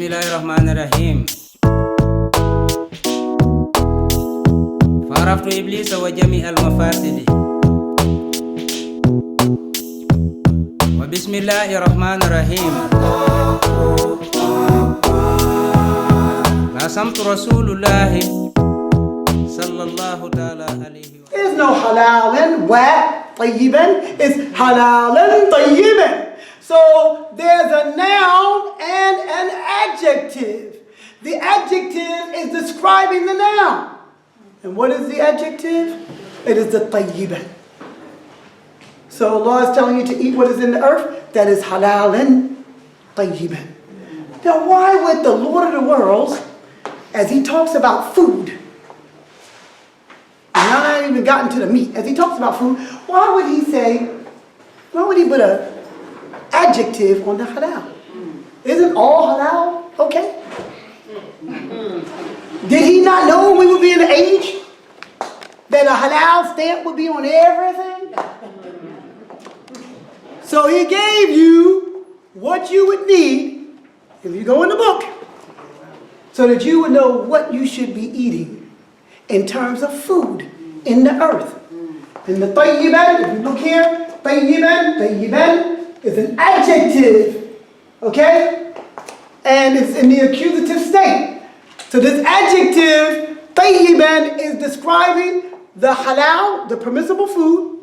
Bismillahirrahmanirrahim. فعرفت إبليس وجميع المفاسد. وبسم الله الرحمن الرحيم. قسمت رسول الله صلى الله تعالى عليه وسلم. There's no halalan wa tayyiban. It's halalan tayyiban. So there's a noun and an adjective. The adjective is describing the noun. And what is the adjective? It is the tayyiban. So Allah is telling you to eat what is in the earth. That is halalan tayyiban. Now why would the Lord of the worlds, as he talks about food, and now I haven't even gotten to the meat, as he talks about food, why would he put an adjective on the halal? Isn't all halal okay? Did he not know we would be in the age that a halal stamp would be on everything? So he gave you what you would need if you go in the book, so that you would know what you should be eating in terms of food in the earth. And the tayyiban, if you look here, tayyiban is an adjective, okay? And it's in the accusative state. So this adjective, tayyiban, is describing the halal, the permissible food,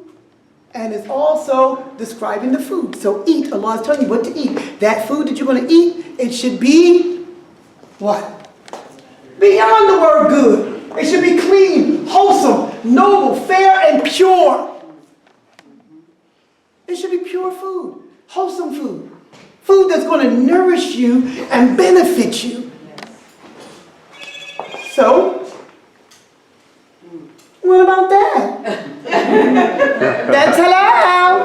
and it's also describing the food. So eat, Allah is telling you what to eat. That food that you're going to eat, it should be what? Beyond the word good. It should be clean, wholesome, noble, fair, and pure. It should be pure food, wholesome food. Food that's going to nourish you and benefit you. So, what about that? That's halal.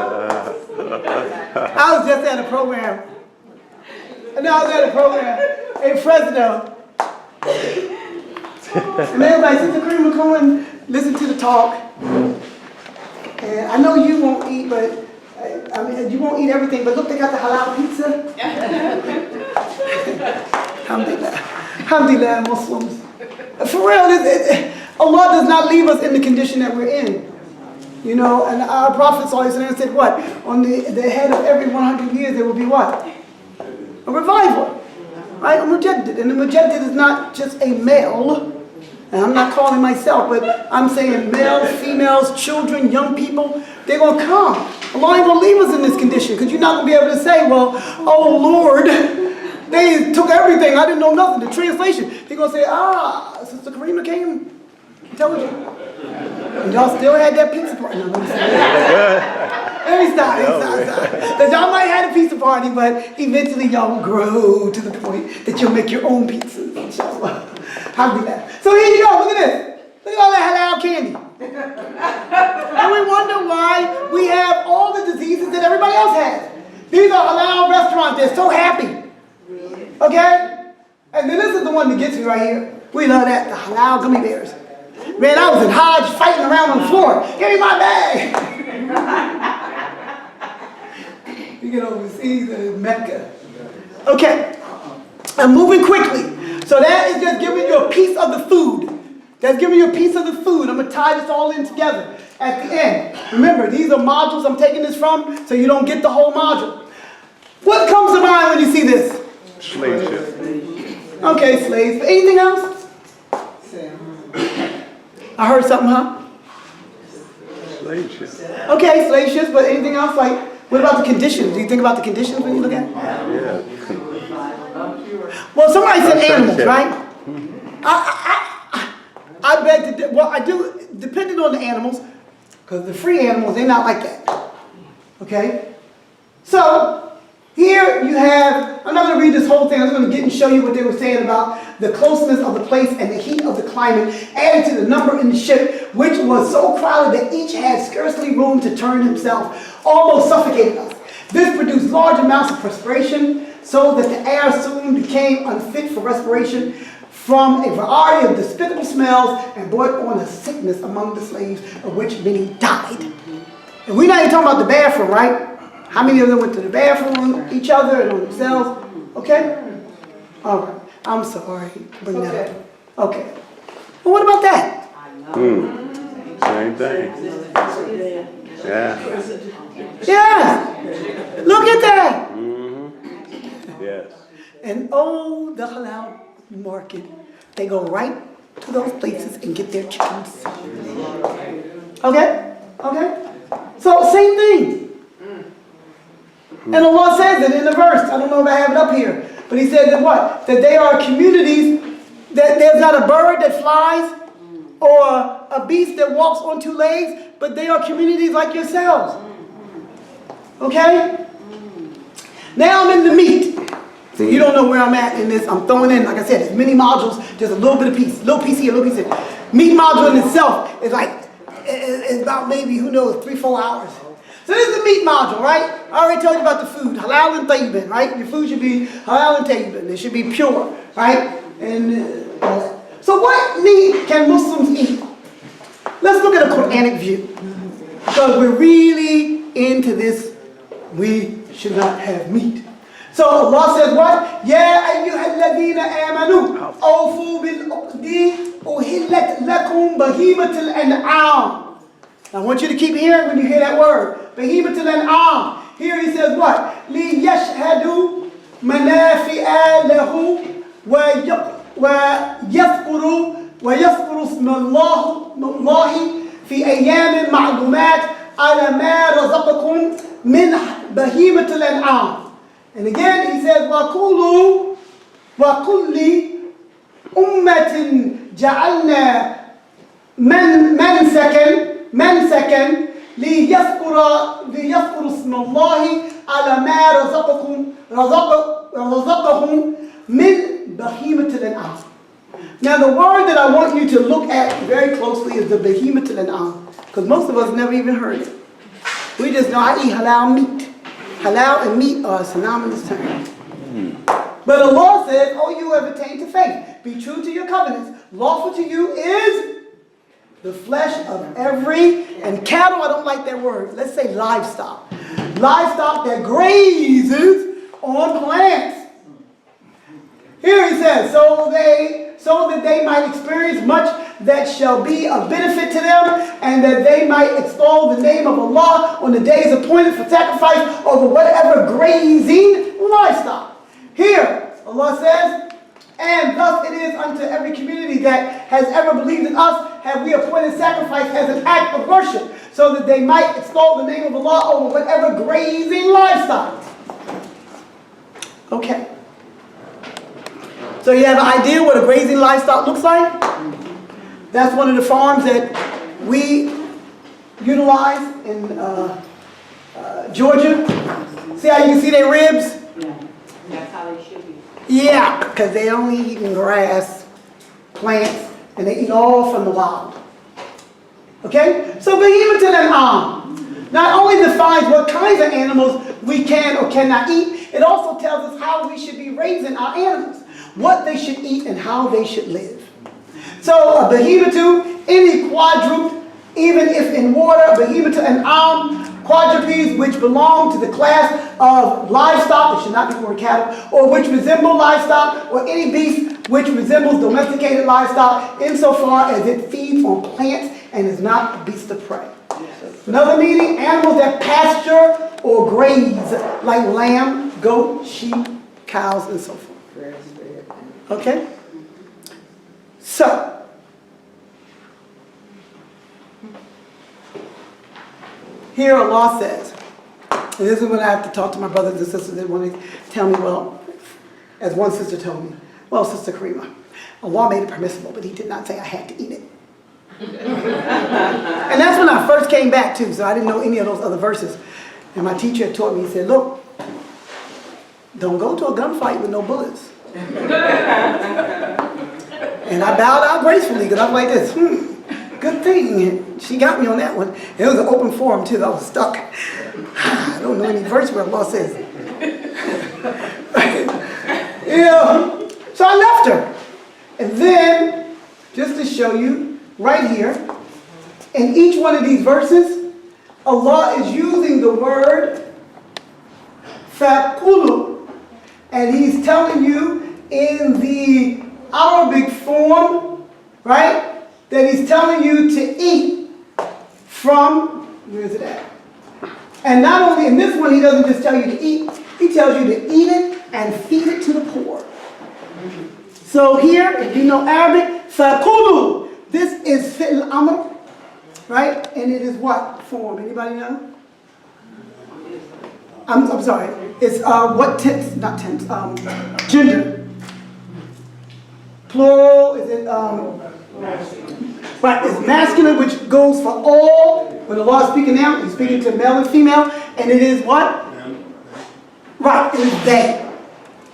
I was just at a program. In Fresno. And everybody, Sister Karimah, come and listen to the talk. And I know you won't eat, but I mean, you won't eat everything, but look, they got the halal pizza. Alhamdulillah. Alhamdulillah, Muslims. For real, Allah does not leave us in the condition that we're in. You know, and our Prophet said what? On the head of every 100 years, there will be what? A revival. Right? A mujaddid. And the mujaddid is not just a male. And I'm not calling myself, but I'm saying males, females, children, young people, they're going to come. Allah ain't going to leave us in this condition, because you're not going to be able to say, well, oh Lord, they took everything. I didn't know nothing. The translation. They're going to say, Sister Karimah came. Told you. And y'all still had that pizza party. No, let me stop. Because y'all might have a pizza party, but eventually y'all will grow to the point that you'll make your own pizzas. Inshallah. Alhamdulillah. So here you go. Look at this. Look at all that halal candy. And we wonder why we have all the diseases that everybody else has. These are halal restaurants. They're so happy. Okay? And then this is the one that gets me right here. We love that. The halal gummy bears. Man, I was in Hajj fighting around on the floor. Give me my bag. You get overseas in Mecca. Okay. I'm moving quickly. So that is just giving you a piece of the food. That's giving you a piece of the food. I'm going to tie this all in together at the end. Remember, these are modules I'm taking this from, so you don't get the whole module. What comes to mind when you see this? Slave ship. Okay, slaves. Anything else? I heard something, huh? Slave ship. Okay, slave ships, but anything else? Like, what about the conditions? Do you think about the conditions when you look at it? Yeah. Well, somebody said animals, right? I beg to, well, I do, depending on the animals, because the free animals, they're not like that. Okay? So, here you have, I'm not going to read this whole thing, I'm just going to get and show you what they were saying about the closeness of the place and the heat of the climate added to the number in the ship, which was so crowded that each had scarcely room to turn himself, almost suffocating us. This produced large amounts of perspiration, so that the air soon became unfit for respiration from a variety of despicable smells, and brought on a sickness among the slaves, of which many died. And we're not even talking about the bathroom, right? How many of them went to the bathroom, each other, and on themselves? Okay? All right. I'm sorry. Bring that up. Okay. Well, what about that? Same thing. Yeah. Yeah. Look at that. Yes. And oh, the halal market. They go right to those places and get their chickens. Okay? Okay? So, same thing. And Allah says it in the verse. I don't know if I have it up here. But He said that what? That they are communities, that there's not a bird that flies or a beast that walks on two legs, but they are communities like yourselves. Okay? Now I'm in the meat. So you don't know where I'm at in this. I'm throwing in, like I said, it's many modules, just a little bit of piece. Little piece here, little piece here. Meat module in itself is like, it's about maybe, who knows, 3-4 hours. So this is the meat module, right? I already told you about the food, halal and tayyibin, right? Your food should be halal and tayyibin. It should be pure, right? And all that. So what meat can Muslims eat? Let's look at a Quranic view. Because we're really into this, we should not have meat. So Allah says what? Ya ayyuhalladhina amanu awfu bil uqdi uhillat lakum bahimatul an'am. I want you to keep hearing when you hear that word. Bahimatul an'am. Here He says what? Li yashhadu manafi'a lahu wa yadhkuru isma Allah fi ayyamin ma'lumat ala ma razaqakum min bahimatul an'am. And again He says, وَكُلُّ أُمَّةٍ جَعَلْنَا مَنْسَكًا لِيَذْكُرُ اسْمَ اللَّهِ عَلَى مَا رَزَقَهُمْ مِنْ بَهِيمَةِ الْأَنْعَامِ. Now the word that I want you to look at very closely is the بَهِيمَةِ الْأَنْعَامِ, because most of us never even heard it. We just know I eat halal meat. Halal and meat are synonymous terms. But Allah says, oh, you have attained to faith. Be true to your covenants. Lawful to you is the flesh of every, and cattle, I don't like that word. Let's say livestock. Livestock that grazes on plants. Here He says, so that they might experience much that shall be of benefit to them, and that they might extol the name of Allah on the days appointed for sacrifice over whatever grazing livestock. Here, Allah says, and thus it is unto every community that has ever believed in us, have we appointed sacrifice as an act of worship, so that they might extol the name of Allah over whatever grazing livestock. Okay. So you have an idea what a grazing livestock looks like? That's one of the farms that we utilize in Georgia. See how you can see their ribs? Yeah, that's how they should be. Yeah, because they only eat grass, plants, and they eat all from the wild. Okay? So Bahimatul An'am not only defines what kinds of animals we can or cannot eat, it also tells us how we should be raising our animals, what they should eat and how they should live. So a behematu, any quadruped, even if in water, behematu an'am, quadrupeds which belong to the class of livestock, it should not be word cattle, or which resemble livestock, or any beast which resembles domesticated livestock, insofar as it feeds on plants and is not a beast of prey. Another meaning, animals that pasture or graze, like lamb, goat, sheep, cows, and so forth. Okay? So, here Allah says, and this is when I have to talk to my brothers and sisters that want to tell me, well, as one sister told me, well, Sister Karimah, Allah made it permissible, but He did not say I had to eat it. And that's when I first came back too, so I didn't know any of those other verses. And my teacher taught me, he said, look, don't go to a gunfight with no bullets. And I bowed out gracefully because I was like this, good thing. She got me on that one. It was an open forum too. I was stuck. I don't know any verse where Allah says. Yeah. So I left her. And then, just to show you, right here, in each one of these verses, Allah is using the word فَقُلُوا, and He's telling you in the Arabic form, right? That he's telling you to eat from, where is it at? And not only in this one, he doesn't just tell you to eat, he tells you to eat it and feed it to the poor. So here, if you know Arabic, فَكُلُوا. This is fi'l amr, right? And it is what form? Anybody know? I'm sorry. It's what tense? Not tense. Gender. Plural. Is it right? It's masculine, which goes for all. When the law is speaking now, he's speaking to male and female, and it is what? Right. It is they.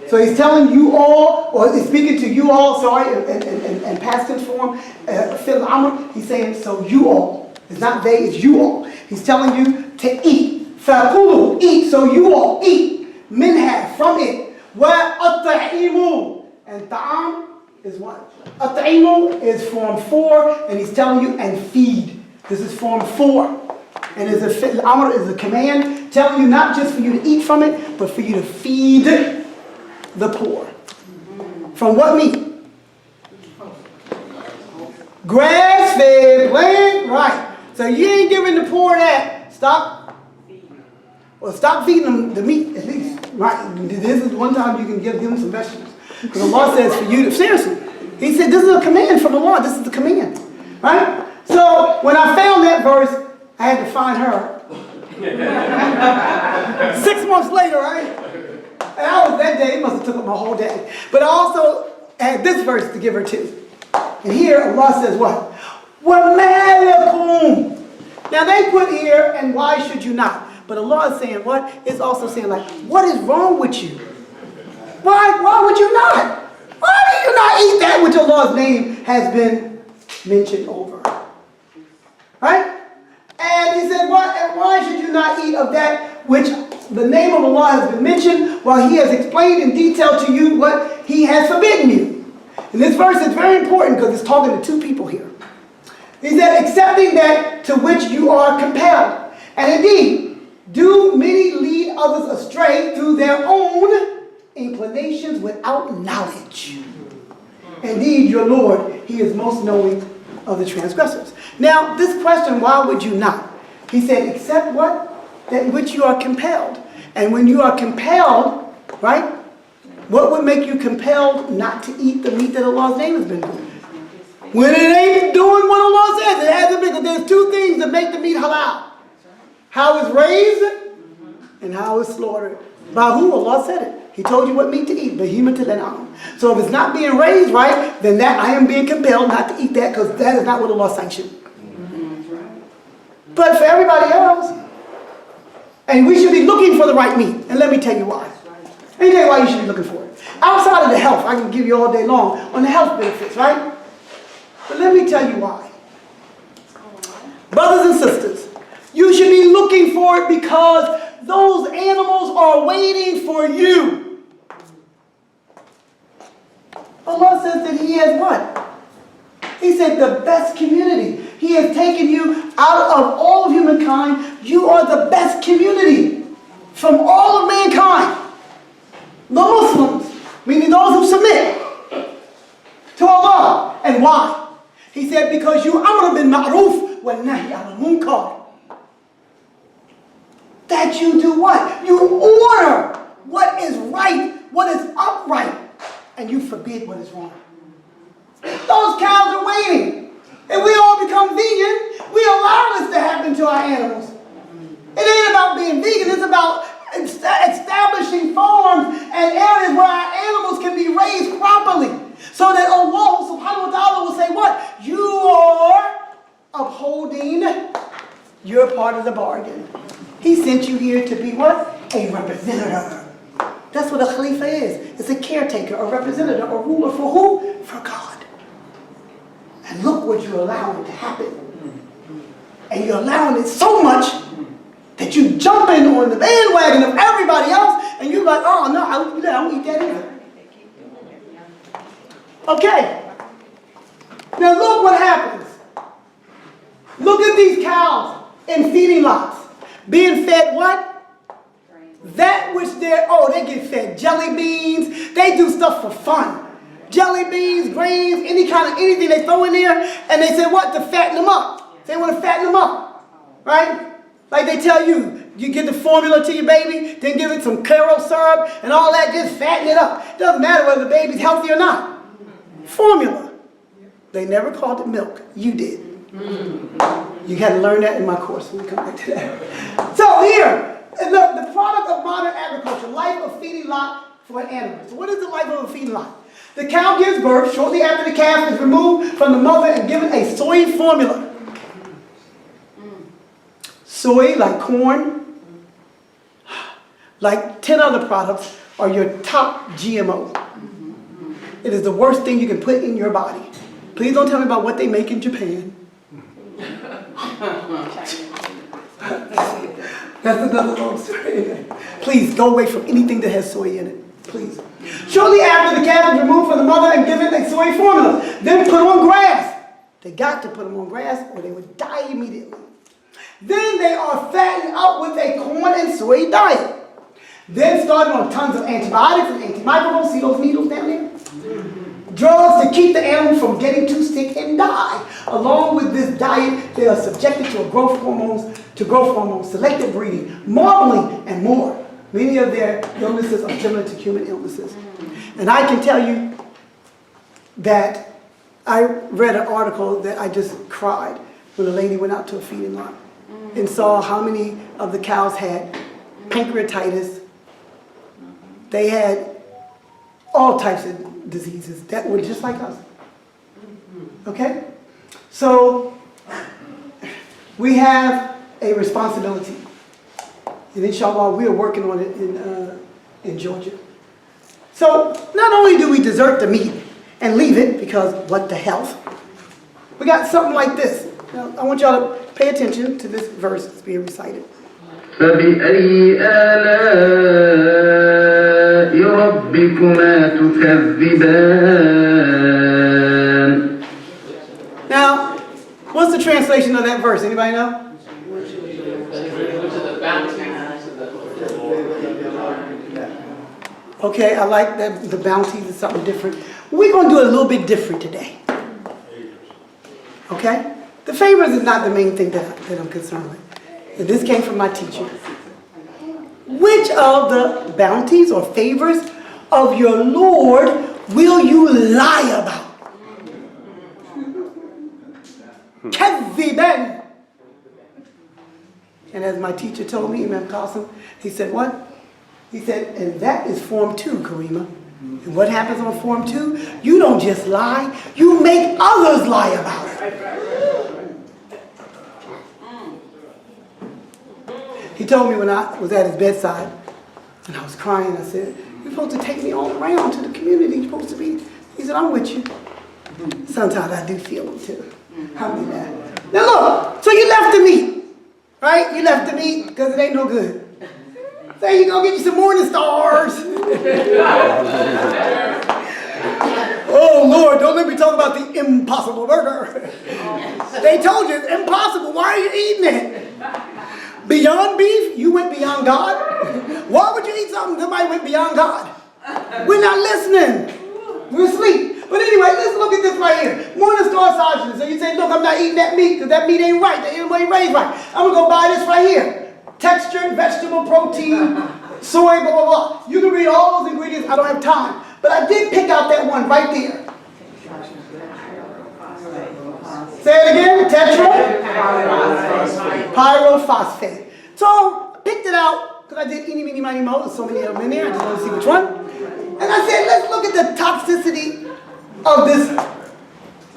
So he's telling you all, or he's speaking to you all. Sorry, in past tense form. Fi'l amr. He's saying so you all. It's not they. It's you all. He's telling you to eat. فَكُلُوا, eat, so you all eat, minha, from it. وَأَطْعِمُوا, and ta'am is what? At'imu is form 4, and he's telling you, and feed. This is form 4. And is a fi'l amr, is a command, telling you not just for you to eat from it, but for you to feed the poor. From what meat? Grass-fed, plant, right. So you ain't giving the poor that. Stop. Well, stop feeding them the meat, at least. Right? This is one time you can give them some vegetables. Because the law says for you to, seriously, he said this is a command from the law. This is the command. Right? So, when I found that verse, I had to find her. 6 months later, right? And I was that day, it must have took up my whole day. But I also had this verse to give her too. And here, Allah says what? وَمَا لَكُمْ. Now they put here, and why should you not? But Allah is saying what? It's also saying like, what is wrong with you? Why would you not? Why do you not eat that which Allah's name has been mentioned over? Right? And he said, what? And why should you not eat of that which the name of Allah has been mentioned while He has explained in detail to you what He has forbidden you? And this verse is very important because it's talking to two people here. He said, accepting that to which you are compelled. And indeed, do many lead others astray through their own inclinations without knowledge. Indeed, your Lord, He is most knowing of the transgressors. Now, this question, why would you not? He said, except what? That which you are compelled. And when you are compelled, right? What would make you compelled not to eat the meat that Allah's name has been doing? When it ain't doing what Allah says, it hasn't been, because there's two things that make the meat halal. How it's raised and how it's slaughtered. By who? Allah said it. He told you what meat to eat. Behemothul an'am. So if it's not being raised right, then that I am being compelled not to eat that because that is not what Allah sanctioned. But for everybody else, and we should be looking for the right meat. And let me tell you why. Let me tell you why you should be looking for it. Outside of the health, I can give you all day long on the health benefits, right? But let me tell you why. Brothers and sisters, you should be looking for it because those animals are waiting for you. Allah says that He has what? He said the best community. He has taken you out of all of humankind. You are the best community from all of mankind. The Muslims, meaning those who submit to Allah. And why? He said because you amr bil ma'ruf wa nahy al munkar. That you do what? You order what is right, what is upright, and you forbid what is wrong. Those cows are waiting. If we all become vegan, we allow this to happen to our animals. It ain't about being vegan, it's about establishing farms and areas where our animals can be raised properly. So that Allah subhanahu wa ta'ala will say what? You are upholding your part of the bargain. He sent you here to be what? A representative. That's what a Khalifa is. It's a caretaker, a representative, a ruler for who? For God. And look what you're allowing to happen. And you're allowing it so much that you jump in on the bandwagon of everybody else and you're like, oh no, I don't eat that either. Okay. Now look what happens. Look at these cows in feeding lots. Being fed what? That which they get fed jelly beans. They do stuff for fun. Jelly beans, grains, anything they throw in there. And they say what? To fatten them up. They want to fatten them up. Right? Like they tell you, you give the formula to your baby, then give it some Karo syrup and all that, just fatten it up. It doesn't matter whether the baby's healthy or not. Formula. They never called it milk. You did. You had to learn that in my course. We'll come back to that. So here, the product of modern agriculture, life of feeding lot for an animal. So what is the life of a feeding lot? The cow gives birth. Shortly after the calf is removed from the mother and given a soy formula. Soy, like corn, like 10 other products, are your top GMO. It is the worst thing you can put in your body. Please don't tell me about what they make in Japan. That's another long story. Please go away from anything that has soy in it. Please. Shortly after the calf is removed from the mother and given a soy formula, then put on grass. They got to put them on grass or they would die immediately. Then they are fattened up with a corn and soy diet. Then started on tons of antibiotics and antimicrobials. See those needles down there? Drugs to keep the animal from getting too sick and die. Along with this diet, they are subjected to growth hormones, selective breeding, marbling, and more. Many of their illnesses are similar to human illnesses. And I can tell you that I read an article that I just cried when a lady went out to a feeding lot and saw how many of the cows had pancreatitis. They had all types of diseases that were just like us. Okay? So we have a responsibility. And inshallah, we are working on it in Georgia. So not only do we desert the meat and leave it, because what the health, we got something like this. Now, I want y'all to pay attention to this verse that's being recited. فبأي آلاء ربكما تكذبان. Now, what's the translation of that verse? Anybody know? Okay, I like that the bounties is something different. We're going to do it a little bit different today. Okay? The favors is not the main thing that I'm concerned with. And this came from my teacher. Which of the bounties or favors of your Lord will you lie about? Kaziban. And as my teacher told me, Imam Qasim, he said, what? He said, and that is form 2, Karimah. And what happens on form 2? You don't just lie, you make others lie about it. He told me when I was at his bedside, and I was crying, I said, you're supposed to take me all around to the community. You're supposed to be, he said, I'm with you. Sometimes I do feel them too. Alhamdulillah. Now look, so you left the meat, right? You left the meat because it ain't no good. Say you go get you some Morning Stars. Oh Lord, don't let me talk about the impossible burger. They told you it's impossible. Why are you eating it? Beyond beef, you went beyond God. Why would you eat something somebody went beyond God? We're not listening. We're asleep. But anyway, let's look at this right here. Morning Star sausages. So you say, look, I'm not eating that meat because that meat ain't right. That animal ain't raised right. I'm going to go buy this right here. Textured vegetable protein, soy, blah, blah, blah. You can read all those ingredients. I don't have time. But I did pick out that one right there. Say it again. Pyrophosphate. So I picked it out because I did eeny, meeny, miny, mo. There's so many of them in there. I just want to see which one. And I said, let's look at the toxicity of this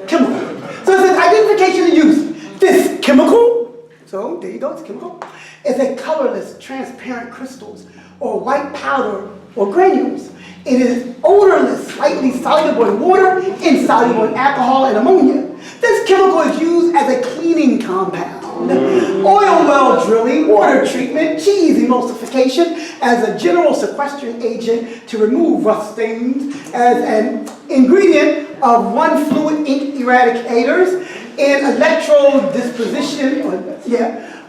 chemical. So it says identification and use. This chemical, so there you go, it's chemical, is a colorless, transparent crystals or white powder or granules. It is odorless, slightly soluble in water, insoluble in alcohol and ammonia. This chemical is used as a cleaning compound. Oil well drilling, water treatment, cheese emulsification as a general sequestering agent to remove rust stains, as an ingredient of one fluid ink eradicators, in electro disposition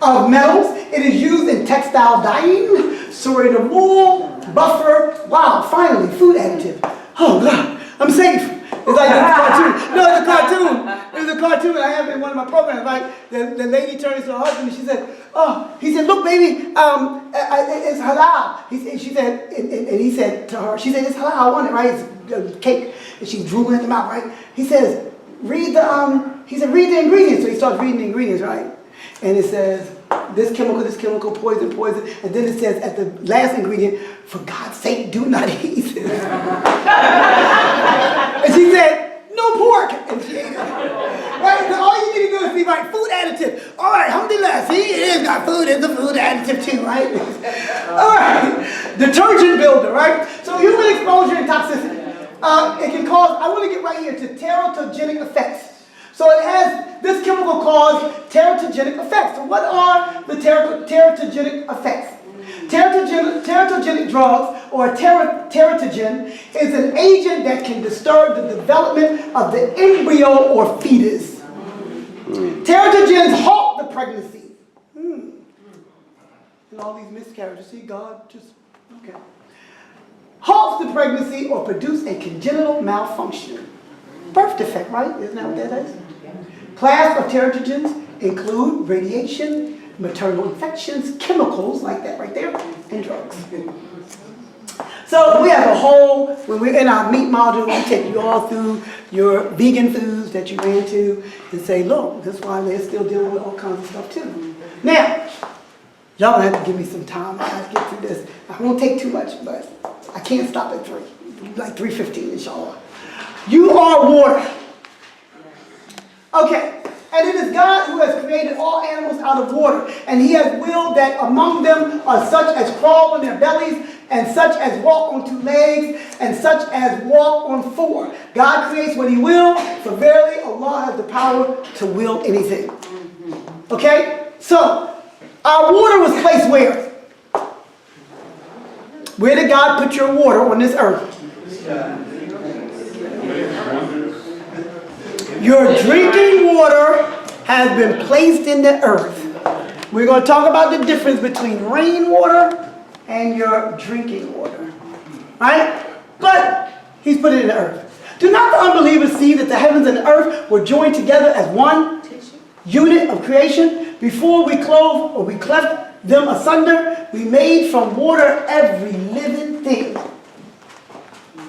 of metals. It is used in textile dyeing, soy in wool, buffer. Wow, finally, food additive. Oh God, I'm safe. It's like a cartoon. No, it's a cartoon. It's a cartoon I have in one of my programs. Like the lady turns to her husband and she said, "Oh," he said, "Look, baby, it's halal." She said, and he said to her, she said, "It's halal. I want it, right? It's cake." And she's drooling at the mouth, right? He says, "Read the ingredients." So he starts reading the ingredients, right? And it says, this chemical, poison, and then it says at the last ingredient, "For God's sake, do not eat this." And she said, "No pork," and she ate it. Right? So all you need to do is be right, food additive. All right, alhamdulillah, see, it is not food, it's a food additive too, right? All right, detergent builder, right? So human exposure and toxicity. It can cause, I want to get right here to teratogenic effects. So it has, this chemical cause teratogenic effects. So what are the teratogenic effects? Teratogenic drugs, or teratogen, is an agent that can disturb the development of the embryo or fetus. Teratogens halt the pregnancy. And all these miscarriages, see, God just, okay. Halts the pregnancy or produce a congenital malfunction. Birth defect, right? Isn't that what that is? Class of teratogens include radiation, maternal infections, chemicals like that right there, and drugs. So we have a whole, when we're in our meat module, we take you all through your vegan foods that you ran to and say, look, that's why they're still dealing with all kinds of stuff too. Now, y'all have to give me some time. I have to get through this. I won't take too much, but I can't stop at 3, like 3:15, inshallah. You are water. Okay, and it is God who has created all animals out of water, and he has willed that among them are such as crawl on their bellies, and such as walk on 2 legs, and such as walk on 4. God creates what he will, for verily Allah has the power to will anything. Okay, so our water was placed where? Where did God put your water on this earth? Your drinking water has been placed in the earth. We're going to talk about the difference between rainwater and your drinking water. Right? But he's put it in the earth. Do not the unbelievers see that the heavens and the earth were joined together as one unit of creation? Before we clove or we cleft them asunder, we made from water every living thing.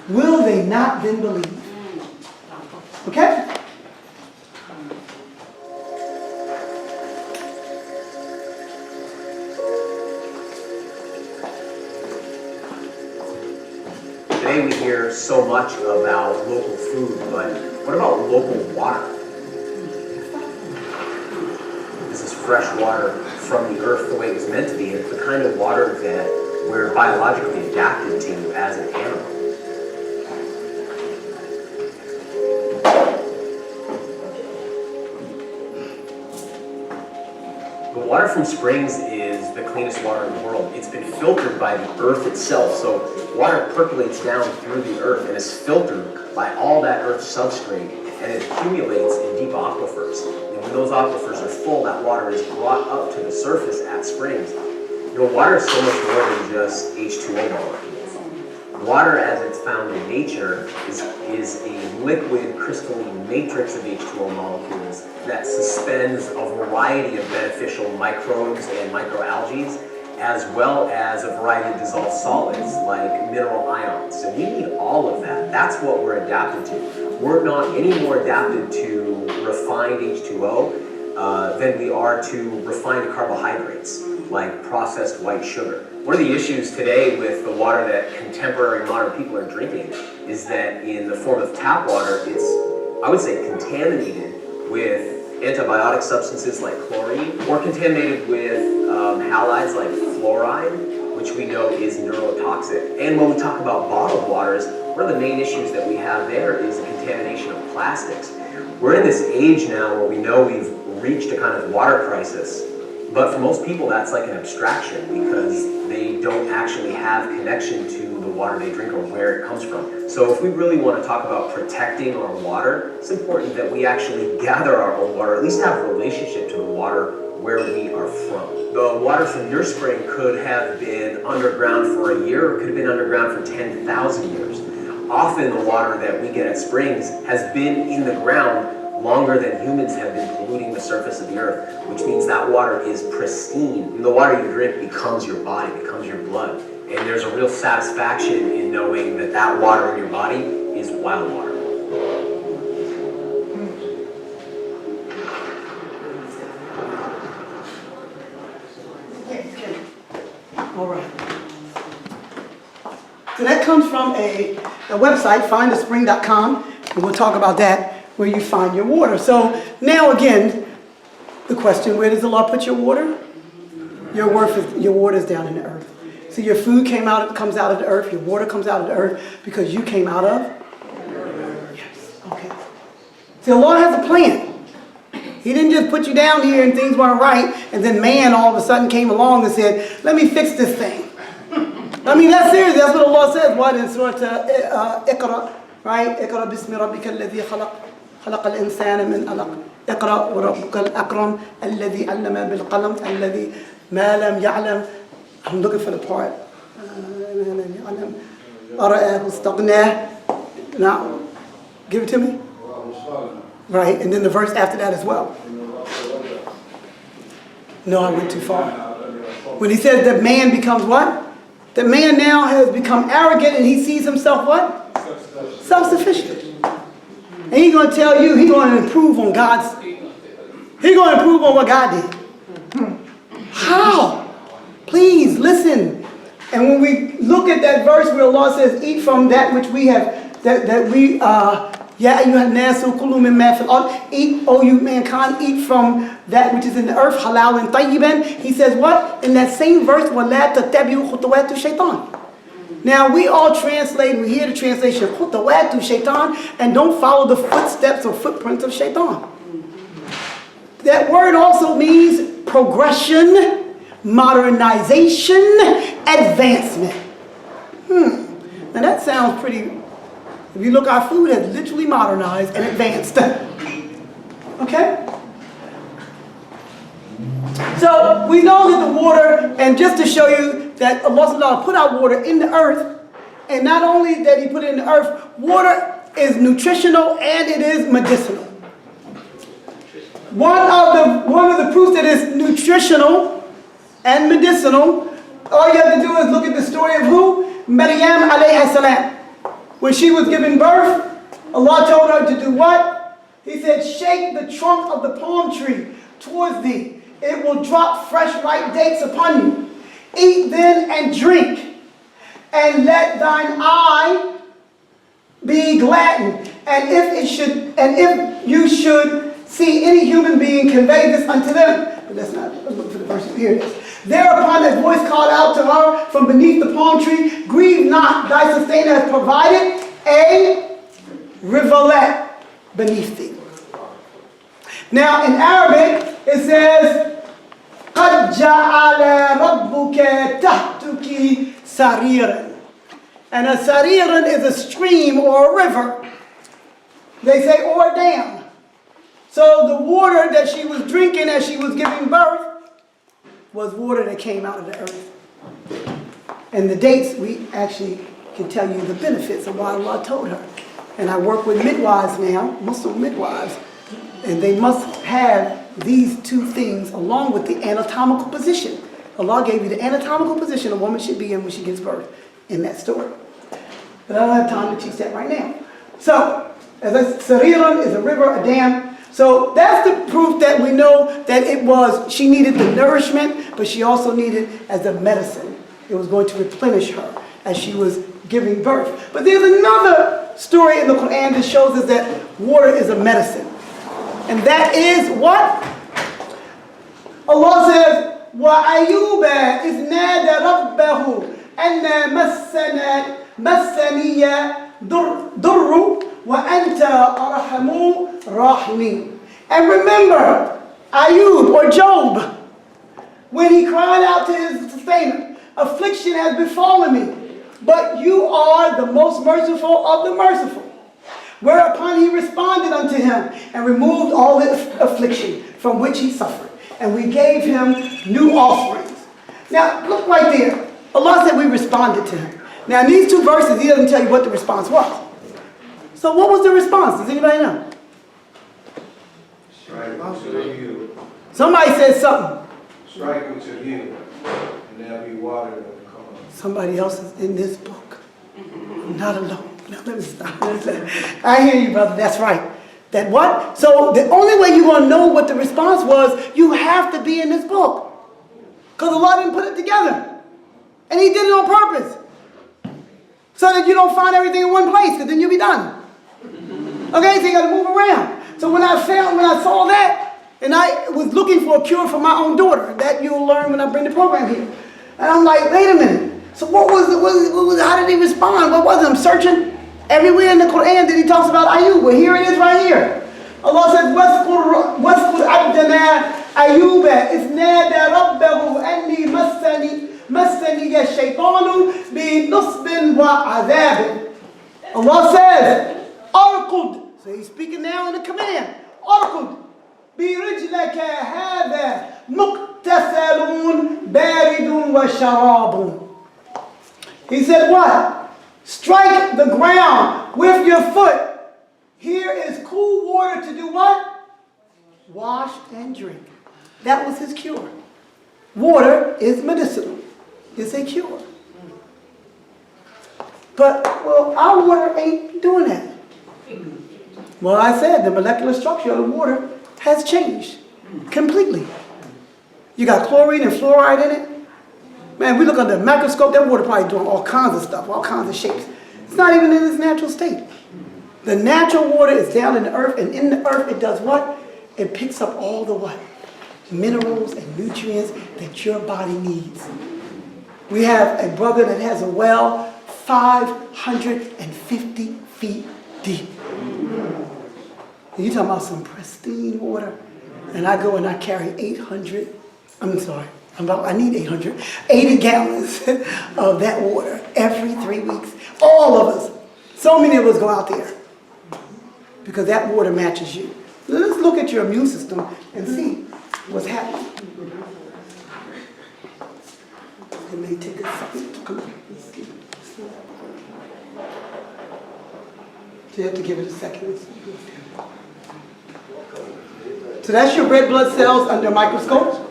Will they not then believe? Okay? Today we hear so much about local food, but what about local water? This is fresh water from the earth the way it was meant to be. It's the kind of water that we're biologically adapted to as an animal. The water from springs is the cleanest water in the world. It's been filtered by the earth itself. So water percolates down through the earth and is filtered by all that earth substrate, and it accumulates in deep aquifers. And when those aquifers are full, that water is brought up to the surface at springs. You know, water is so much more than just H2O molecules. Water, as it's found in nature, is a liquid crystalline matrix of H2O molecules that suspends a variety of beneficial microbes and microalgae, as well as a variety of dissolved solids like mineral ions. So we need all of that. That's what we're adapted to. We're not any more adapted to refined H2O than we are to refined carbohydrates like processed white sugar. One of the issues today with the water that contemporary modern people are drinking is that in the form of tap water, it's, I would say, contaminated with antibiotic substances like chlorine, or contaminated with halides like fluoride, which we know is neurotoxic. And when we talk about bottled waters, one of the main issues that we have there is the contamination of plastics. We're in this age now where we know we've reached a kind of water crisis, but for most people that's like an abstraction because they don't actually have connection to the water they drink or where it comes from. So if we really want to talk about protecting our water, it's important that we actually gather our own water, at least have a relationship to the water where we are from. The water from your spring could have been underground for a year, or could have been underground for 10,000 years. Often the water that we get at springs has been in the ground longer than humans have been polluting the surface of the earth, which means that water is pristine. And the water you drink becomes your body, becomes your blood. And there's a real satisfaction in knowing that that water in your body is wild water. All right. So that comes from a website, findaspring.com, and we'll talk about that, where you find your water. So now again, the question, where does Allah put your water? Your water is down in the earth. So your food comes out of the earth, your water comes out of the earth because you came out of? Yes, okay. So Allah has a plan. He didn't just put you down here and things weren't right, and then man all of a sudden came along and said, let me fix this thing. I mean, that's serious. That's what Allah says. What in Surah Iqra, right? Iqra bismi rabbika alladhi khalaq. خلق الإنسان من علق اقرأ وربك الأكرم الذي علم بالقلم الذي ما لم يعلم. I'm looking for the part. أرأه استغناه. Now, give it to me. Right, and then the verse after that as well. No, I went too far. When he says that man becomes what? That man now has become arrogant and he sees himself what? Self-sufficient. And he's going to tell you, he's going to improve on he's going to improve on what God did. How? Please listen. And when we look at that verse where Allah says, eat from that which we have, Ya ayyuhan nasu kulu mimma fil ard, eat, O you mankind, eat from that which is in the earth, halal and tayyiban. He says what? In that same verse, وَلَا تَتَّبِعُوا خُطُوَاتُ الشَّيْطَانِ. Now we all translate, we hear the translation, خُطُوَاتُ shaitan, and don't follow the footsteps or footprints of shaitan. That word also means progression, modernization, advancement. Now that sounds pretty. If you look, our food has literally modernized and advanced. Okay? So we know that the water, and just to show you that Allah put our water in the earth, and not only that He put it in the earth, water is nutritional and it is medicinal. One of the proofs that it's nutritional and medicinal, all you have to do is look at the story of who? Maryam alayhi salam. When she was giving birth, Allah told her to do what? He said, shake the trunk of the palm tree towards thee. It will drop fresh ripe dates upon you. Eat then and drink, and let thine eye be gladdened. And if you should see any human being, convey this unto them. But let's look for the verse. Here it is. Thereupon a voice called out to her from beneath the palm tree, grieve not, thy sustainer has provided a rivulet beneath thee. Now in Arabic it says, قَدْ جَعَلَ رَبُّكَ تَحْتُكِ سَرِيرًا. And a sariran is a stream or a river. They say, or a dam. So the water that she was drinking as she was giving birth was water that came out of the earth. And the dates, we actually can tell you the benefits of what Allah told her. And I work with midwives now, Muslim midwives, and they must have these two things along with the anatomical position. Allah gave you the anatomical position a woman should be in when she gives birth in that story. But I don't have time to teach that right now. So, as I said, Sariran is a river, a dam. So that's the proof that we know that she needed the nourishment, but she also needed as a medicine. It was going to replenish her as she was giving birth. But there's another story in the Quran that shows us that water is a medicine. And that is what? Allah says, وَأَيُّوبَ إِذْ نَادَى رَبَّهُ أَنَّ مَسَّنِيَ ضُرُّ وَأَنْتَ أَرْحَمُ الرَّاحِمِينَ. And remember, Ayub or Job, when he cried out to his sustainer, affliction has befallen me, but you are the most merciful of the merciful. Whereupon he responded unto him and removed all the affliction from which he suffered. and we gave him new offerings. Now, look right there. Allah said we responded to him. Now, in these two verses, he doesn't tell you what the response was. So what was the response? Does anybody know? Strike with your heel. Somebody said something. Strike with your heel, and there'll be water that will come up. Somebody else is in this book. I'm not alone. Now, let me stop. I hear you, brother. That's right. That what? So the only way you're going to know what the response was, you have to be in this book. Because Allah didn't put it together. And he did it on purpose. So that you don't find everything in one place, because then you'll be done. Okay, so you got to move around. So when I saw that, and I was looking for a cure for my own daughter, that you'll learn when I bring the program here. And I'm like, wait a minute. So what was it? How did he respond? What was it? I'm searching everywhere in the Quran that he talks about Ayub. Well, here it is right here. Allah says, وَاسْقُرْ عَبْدَنَا أَيُّوبَ إِذْ نَادَى رَبَّهُ أَنِّي مَسَّنِيَ الشَّيْطَانُ بِنُصْبٍ وَعَذَابٍ. Allah says, أَرْقُدْ. So he's speaking now in the command. أَرْقُدْ بِرِجْلَكَ هَذَا مُقْتَسَلٌ بَارِدٌ وَشَرَابٌ. He said what? Strike the ground with your foot. Here is cool water to do what? Wash and drink. That was his cure. Water is medicinal. It's a cure. But, well, our water ain't doing that. Well, I said the molecular structure of the water has changed completely. You got chlorine and fluoride in it. Man, we look under the microscope, that water probably doing all kinds of stuff, all kinds of shapes. It's not even in its natural state. The natural water is down in the earth, and in the earth it does what? It picks up all the what? Minerals and nutrients that your body needs. We have a brother that has a well 550 feet deep. And you talking about some pristine water, and I go and I carry 800, I need 80 gallons of that water every 3 weeks. All of us. So many of us go out there because that water matches you. Let's look at your immune system and see what's happening. It may take a second. Come on. So you have to give it a second. So that's your red blood cells under a microscope.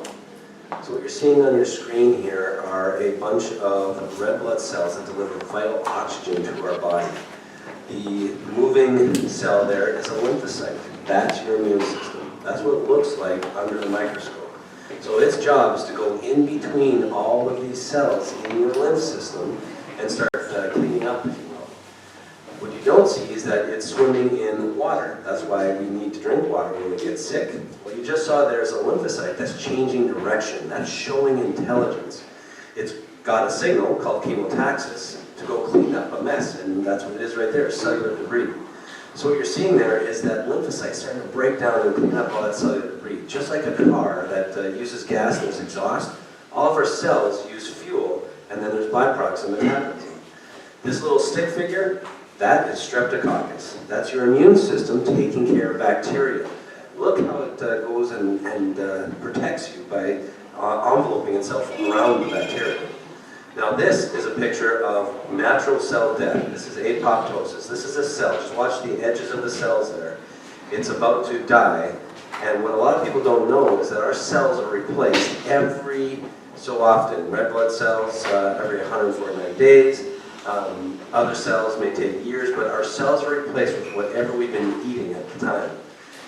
So what you're seeing on your screen here are a bunch of red blood cells that deliver vital oxygen to our body. The moving cell there is a lymphocyte. That's your immune system. That's what it looks like under the microscope. So its job is to go in between all of these cells in your lymph system and start cleaning up, if you will. What you don't see is that it's swimming in water. That's why we need to drink water when we get sick. What you just saw there is a lymphocyte that's changing direction. That's showing intelligence. It's got a signal called chemotaxis to go clean up a mess, and that's what it is right there, cellular debris. So what you're seeing there is that lymphocyte starting to break down and clean up all that cellular debris. Just like a car that uses gas and there's exhaust, all of our cells use fuel, and then there's byproducts and metabolism. This little stick figure, that is streptococcus. That's your immune system taking care of bacteria. Look how it goes and protects you by enveloping itself around the bacteria. Now this is a picture of natural cell death. This is apoptosis. This is a cell. Just watch the edges of the cells there. It's about to die. And what a lot of people don't know is that our cells are replaced every so often. Red blood cells every 149 days. Other cells may take years, but our cells are replaced with whatever we've been eating at the time.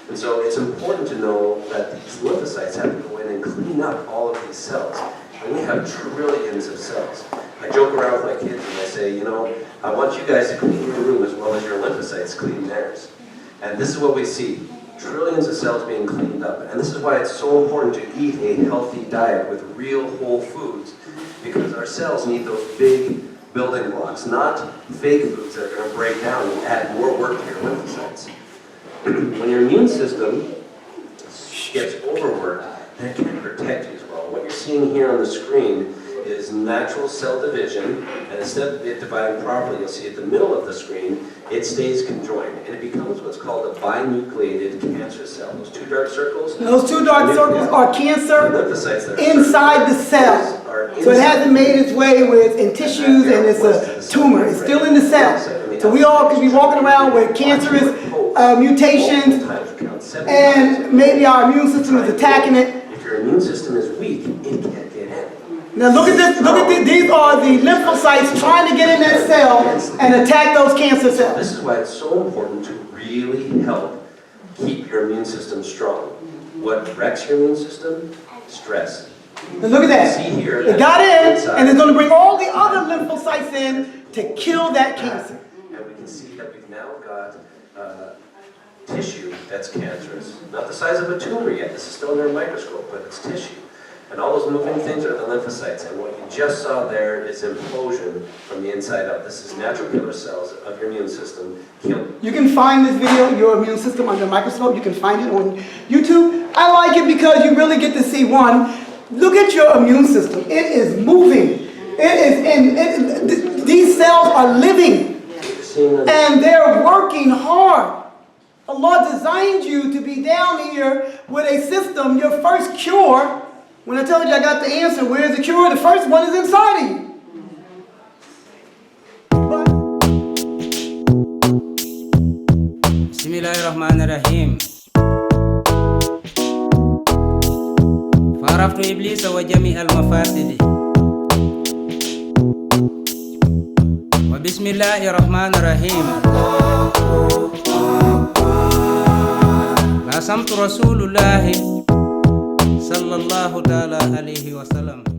And so it's important to know that these lymphocytes have to go in and clean up all of these cells. And we have trillions of cells. I joke around with my kids and I say, you know, I want you guys to clean your room as well as your lymphocytes clean theirs. And this is what we see. Trillions of cells being cleaned up. And this is why it's so important to eat a healthy diet with real whole foods. Because our cells need those big building blocks, not fake foods that are going to break down and add more work to your lymphocytes. When your immune system gets overworked, then it can't protect you as well. What you're seeing here on the screen is natural cell division, and instead of it dividing properly, you'll see at the middle of the screen, it stays conjoined, and it becomes what's called a binucleated cancer cell. Those two dark circles? Those two dark circles are cancer lymphocytes that are inside the cell. So it hasn't made its way where it's in tissues and it's a tumor. It's still in the cell. So we all could be walking around with cancerous mutations, and maybe our immune system is attacking it. If your immune system is weak, it can't get in. Now look at this, look at this. These are the lymphocytes trying to get in that cell and attack those cancer cells. This is why it's so important to really help keep your immune system strong. What wrecks your immune system? Stress. Now look at that. See here, it got in, and it's going to bring all the other lymphocytes in to kill that cancer. And we can see that we've now got tissue that's cancerous. Not the size of a tumor yet. This is still under a microscope, but it's tissue. And all those moving things are the lymphocytes. And what you just saw there is implosion from the inside out. This is natural killer cells of your immune system killing. You can find this video, Your Immune System Under a Microscope. You can find it on YouTube. I like it because you really get to see, one, look at your immune system. It is moving. These cells are living. And they're working hard. Allah designed you to be down here with a system. Your first cure, when I told you I got the answer, where's the cure? The first one is inside of you. Bismillahirrahmanirrahim. فعرفت إبليس وجميع المفاسد. وبسم الله الرحمن الرحيم. قسمت رسول الله صلى الله تعالى عليه وسلم.